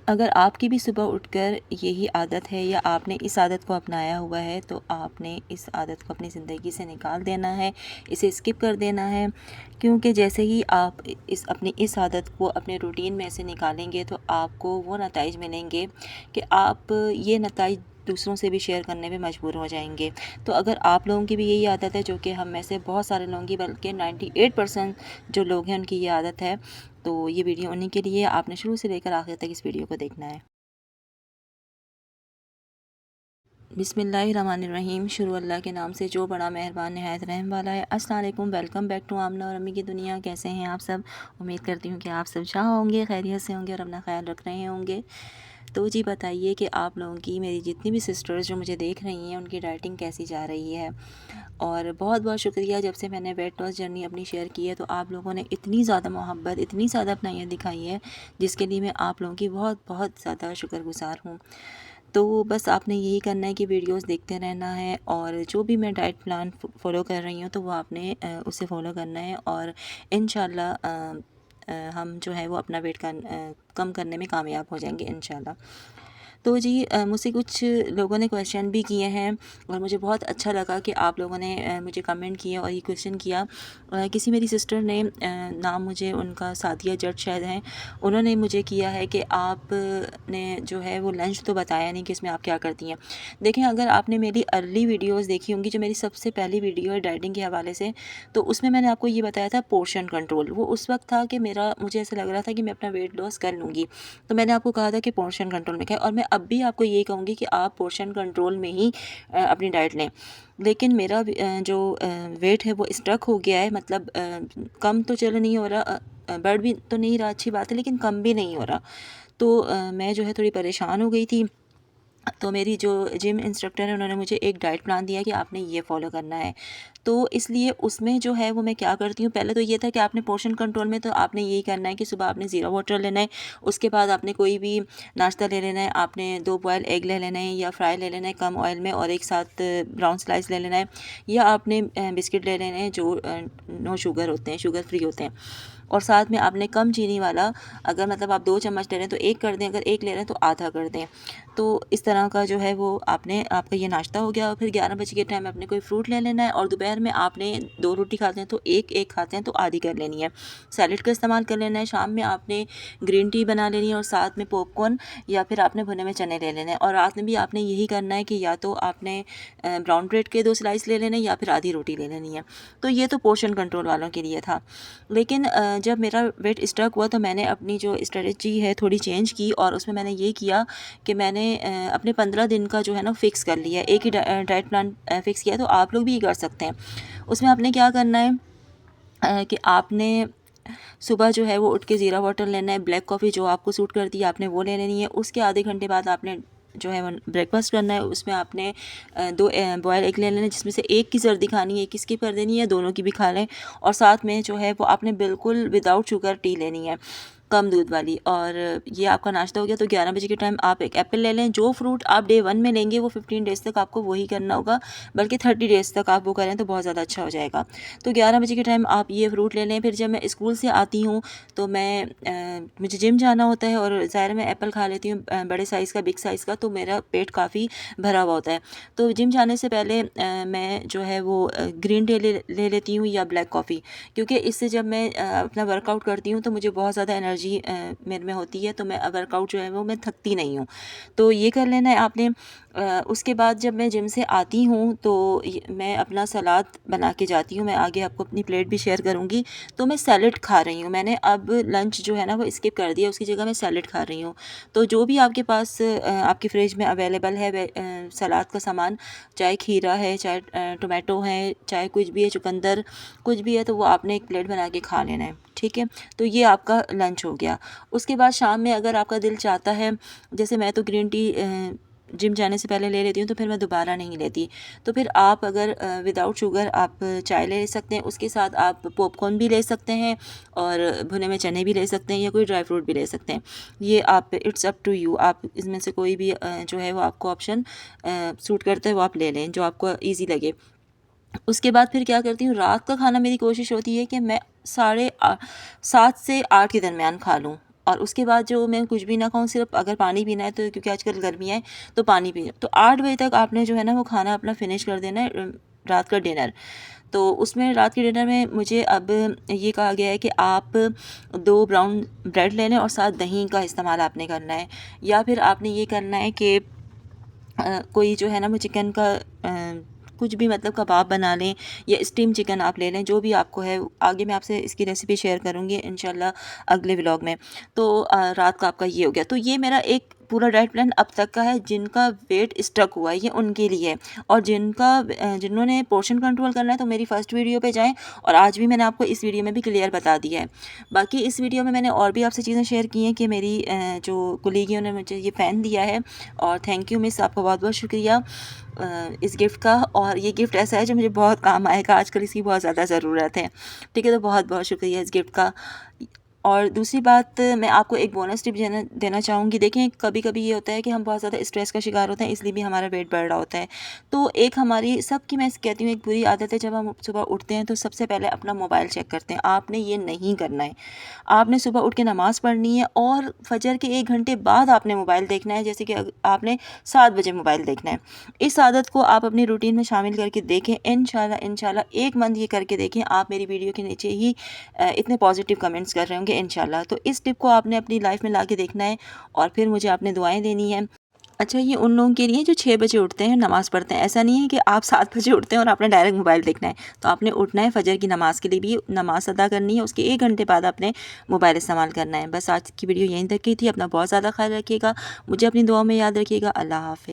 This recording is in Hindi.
अगर आपकी भी सुबह उठकर यही आदत है या आपने इस आदत को अपनाया हुआ है तो आपने इस आदत को अपनी ज़िंदगी से निकाल देना है, इसे स्किप कर देना है। क्योंकि जैसे ही आप अपनी इस आदत को अपने रूटीन में से निकालेंगे तो आपको वो नताइज मिलेंगे कि आप ये नताइज दूसरों से भी शेयर करने में मजबूर हो जाएंगे। तो अगर आप लोगों की भी यही आदत है, जो कि हम में से बहुत सारे लोगों की, बल्कि 98% जो लोग हैं उनकी ये आदत है, तो ये वीडियो उन्हीं के लिए। आपने शुरू से लेकर आखिर तक इस वीडियो को देखना है। बिस्मिल्लाहिर्रहमानिर्रहीम। शुरू अल्लाह के नाम से जो बड़ा मेहरबान नहायत रहम वाला है। अस्सलाम वालेकुम, वेलकम बैक टू आमना और अम्मी की दुनिया। कैसे हैं आप सब? उम्मीद करती हूँ कि आप सब जहाँ होंगे खैरियत से होंगे और अपना ख्याल रख रहे होंगे। तो जी बताइए कि आप लोगों की, मेरी जितनी भी सिस्टर्स जो मुझे देख रही हैं, उनकी डाइटिंग कैसी जा रही है। और बहुत बहुत शुक्रिया, जब से मैंने वेट लॉस जर्नी अपनी शेयर की है तो आप लोगों ने इतनी ज़्यादा मोहब्बत, इतनी ज़्यादा अपनाइयत दिखाई है, जिसके लिए मैं आप लोगों की बहुत बहुत ज़्यादा शुक्रगुज़ार हूँ। तो बस आपने यही करना है कि वीडियोस देखते रहना है, और जो भी मैं डाइट प्लान फॉलो कर रही हूँ तो वो आपने उसे फॉलो करना है, और इंशाल्लाह हम जो है वो अपना वेट कम करने में कामयाब हो जाएंगे इंशाल्लाह। तो जी मुझसे कुछ लोगों ने क्वेश्चन भी किए हैं और मुझे बहुत अच्छा लगा कि आप लोगों ने मुझे कमेंट किया और ये क्वेश्चन किया। किसी मेरी सिस्टर ने, नाम मुझे उनका सादिया जट शायद हैं, उन्होंने मुझे किया है कि आपने जो है वो लंच तो बताया नहीं कि इसमें आप क्या करती हैं। देखें, अगर आपने मेरी अर्ली वीडियोस देखी होंगी, जो मेरी सबसे पहली वीडियो है डाइटिंग के हवाले से, तो उसमें मैंने आपको ये बताया था पोर्शन कंट्रोल। वो उस वक्त था कि मुझे ऐसा लग रहा था कि मैं अपना वेट लॉस कर लूँगी, तो मैंने आपको कहा था कि पोर्शन कंट्रोल में खाएं, और मैं अब भी आपको यही कहूँगी कि आप पोर्शन कंट्रोल में ही अपनी डाइट लें। लेकिन मेरा जो वेट है वो स्ट्रक हो गया है, मतलब कम तो चलो नहीं हो रहा, बढ़ भी तो नहीं रहा, अच्छी बात है, लेकिन कम भी नहीं हो रहा। तो मैं जो है थोड़ी परेशान हो गई थी। तो मेरी जो जिम इंस्ट्रक्टर है, उन्होंने मुझे एक डाइट प्लान दिया कि आपने ये फॉलो करना है। तो इसलिए उसमें जो है वो मैं क्या करती हूँ, पहले तो ये था कि आपने पोर्शन कंट्रोल में तो आपने यही करना है कि सुबह आपने ज़ीरा वाटर लेना है, उसके बाद आपने कोई भी नाश्ता ले लेना है, आपने 2 बॉयल एग ले लेना है या फ्राई ले लेना है कम ऑयल में, और एक साथ ब्राउन स्लाइस ले लेना है, या आपने बिस्किट ले लेने हैं जो नो शुगर होते हैं, शुगर फ्री होते हैं, और साथ में आपने कम चीनी वाला, अगर मतलब आप 2 चम्मच ले रहे हैं तो 1 कर दें, अगर 1 ले रहे हैं तो आधा कर दें। तो इस तरह का जो है वो आपका ये नाश्ता हो गया। और फिर 11 बजे के टाइम आपने कोई फ्रूट ले लेना है, और दोपहर में आपने 2 रोटी खाते हैं तो 1-1 खाते हैं तो आधी कर लेनी है। सैलेड का इस्तेमाल कर लेना है। शाम में आपने ग्रीन टी बना लेनी है, और साथ में पॉपकॉर्न या फिर आपने भुने में चने ले लेने हैं, और रात में भी आपने यही करना है कि या तो आपने ब्राउन ब्रेड के 2 स्लाइस ले लेने हैं या फिर आधी रोटी ले लेनी है। तो ये तो पोर्शन कंट्रोल वालों के लिए था। लेकिन जब मेरा वेट स्टक हुआ तो मैंने अपनी जो स्ट्रेटजी है थोड़ी चेंज की, और उसमें मैंने ये किया कि मैंने अपने 15 दिन का जो है ना फिक्स कर लिया, एक ही डाइट प्लान फिक्स किया। तो आप लोग भी ये कर सकते हैं। उसमें आपने क्या करना है कि आपने सुबह जो है वो उठ के ज़ीरा वाटर लेना है, ब्लैक कॉफ़ी जो आपको सूट करती है आपने वो ले लेनी है। उसके आधे घंटे बाद आपने जो है वो ब्रेकफास्ट करना है। उसमें आपने 2 बॉयल एग ले लेना है, जिसमें से एक की सर्दी खानी है, एक की स्किप कर देनी है, दोनों की भी खा लें। और साथ में जो है वो आपने बिल्कुल विदाउट शुगर टी लेनी है, कम दूध वाली। और ये आपका नाश्ता हो गया। तो 11 बजे के टाइम आप एक एप्पल ले लें। जो फ्रूट आप डे 1 में लेंगे वो 15 डेज़ तक आपको वही करना होगा, बल्कि 30 डेज़ तक आप वो करें तो बहुत ज़्यादा अच्छा हो जाएगा। तो 11 बजे के टाइम आप ये फ्रूट ले लें। फिर जब मैं स्कूल से आती हूँ तो मुझे जिम जाना होता है, और ज़ाहिर मैं एप्पल खा लेती हूँ बड़े साइज़ का, बिग साइज़ का, तो मेरा पेट काफ़ी भरा हुआ होता है। तो जिम जाने से पहले मैं जो है वो ग्रीन टी ले लेती हूँ या ब्लैक कॉफ़ी, क्योंकि इससे जब मैं अपना वर्कआउट करती हूँ तो मुझे बहुत ज़्यादा एनर्जी मेरे में होती है, तो मैं वर्कआउट जो है वो मैं थकती नहीं हूँ। तो ये कर लेना है आपने। उसके बाद जब मैं जिम से आती हूँ तो मैं अपना सलाद बना के जाती हूँ। मैं आगे आपको अपनी प्लेट भी शेयर करूँगी। तो मैं सैलेड खा रही हूँ। मैंने अब लंच जो है ना वो स्किप कर दिया, उसकी जगह मैं सैलेड खा रही हूँ। तो जो भी आपके पास आपकी फ्रिज में अवेलेबल है सलाद का सामान, चाहे खीरा है, चाहे टोमेटो है, चाहे कुछ भी है, चुकंदर कुछ भी है, तो वो आपने एक प्लेट बना के खा लेना है। ठीक है, तो ये आपका लंच हो गया। उसके बाद शाम में अगर आपका दिल चाहता है, जैसे मैं तो ग्रीन टी जिम जाने से पहले ले लेती हूँ, तो फिर मैं दोबारा नहीं लेती। तो फिर आप अगर विदाउट शुगर आप चाय ले सकते हैं, उसके साथ आप पॉपकॉर्न भी ले सकते हैं, और भुने में चने भी ले सकते हैं, या कोई ड्राई फ्रूट भी ले सकते हैं। ये आप, इट्स अप टू यू, आप इसमें से कोई भी जो है वो आपको ऑप्शन सूट करता है वो आप ले लें, जो आपको ईजी लगे। उसके बाद फिर क्या करती हूँ, रात का खाना मेरी कोशिश होती है कि मैं 7 से 8 के दरमियान खा लूँ। और उसके बाद जो मैं कुछ भी ना खाऊँ, सिर्फ अगर पानी पीना है तो, क्योंकि आजकल गर्मियाँ हैं तो पानी पीना। तो 8 बजे तक आपने जो है ना वो खाना अपना फिनिश कर देना है, रात का डिनर। तो उसमें रात के डिनर में मुझे अब ये कहा गया है कि आप 2 ब्राउन ब्रेड ले लें और साथ दही का इस्तेमाल आपने करना है, या फिर आपने ये करना है कि कोई जो है ना वो चिकन का कुछ भी मतलब कबाब बना लें या स्टीम चिकन आप ले लें, जो भी आपको है। आगे मैं आपसे इसकी रेसिपी शेयर करूँगी इंशाल्लाह अगले व्लॉग में। तो रात का आपका ये हो गया। तो ये मेरा एक पूरा डाइट प्लान अब तक का है। जिनका वेट स्टक हुआ है ये उनके लिए है, और जिन्होंने पोर्शन कंट्रोल करना है तो मेरी फर्स्ट वीडियो पे जाएं, और आज भी मैंने आपको इस वीडियो में भी क्लियर बता दिया है। बाकी इस वीडियो में मैंने और भी आपसे चीज़ें शेयर की हैं कि मेरी जो कुलीगियों ने मुझे ये फ़ैन दिया है, और थैंक यू मिस, आपका बहुत बहुत शुक्रिया इस गिफ्ट का। और ये गिफ्ट ऐसा है जो मुझे बहुत काम आएगा, आजकल इसकी बहुत ज़्यादा ज़रूरत है। ठीक है, तो बहुत बहुत शुक्रिया इस गिफ्ट का। और दूसरी बात, मैं आपको एक बोनस टिप देना चाहूँगी। देखें, कभी कभी ये होता है कि हम बहुत ज़्यादा स्ट्रेस का शिकार होते हैं, इसलिए भी हमारा वेट बढ़ रहा होता है। तो एक हमारी सबकी, मैं कहती हूँ, एक बुरी आदत है, जब हम सुबह उठते हैं तो सबसे पहले अपना मोबाइल चेक करते हैं। आपने ये नहीं करना है। आपने सुबह उठ के नमाज़ पढ़नी है और फजर के 1 घंटे बाद आपने मोबाइल देखना है। जैसे कि आपने 7 बजे मोबाइल देखना है। इस आदत को आप अपनी रूटीन में शामिल करके देखें, इंशाल्लाह 1 मंथ ये करके देखें। आप मेरी वीडियो के नीचे ही इतने पॉजिटिव कमेंट्स कर रहे होंगे इंशाल्लाह। तो इस टिप को आपने अपनी लाइफ में ला के देखना है, और फिर मुझे आपने दुआएं देनी है। अच्छा, ये उन लोगों के लिए जो 6 बजे उठते हैं, नमाज़ पढ़ते हैं। ऐसा नहीं है कि आप 7 बजे उठते हैं और आपने डायरेक्ट मोबाइल देखना है। तो आपने उठना है, फजर की नमाज़ के लिए भी नमाज़ अदा करनी है, उसके 1 घंटे बाद आपने मोबाइल इस्तेमाल करना है। बस आज की वीडियो यहीं तक की थी। अपना बहुत ज़्यादा ख्याल रखिएगा, मुझे अपनी दुआ में याद रखिएगा। अल्लाह हाफ़िज़।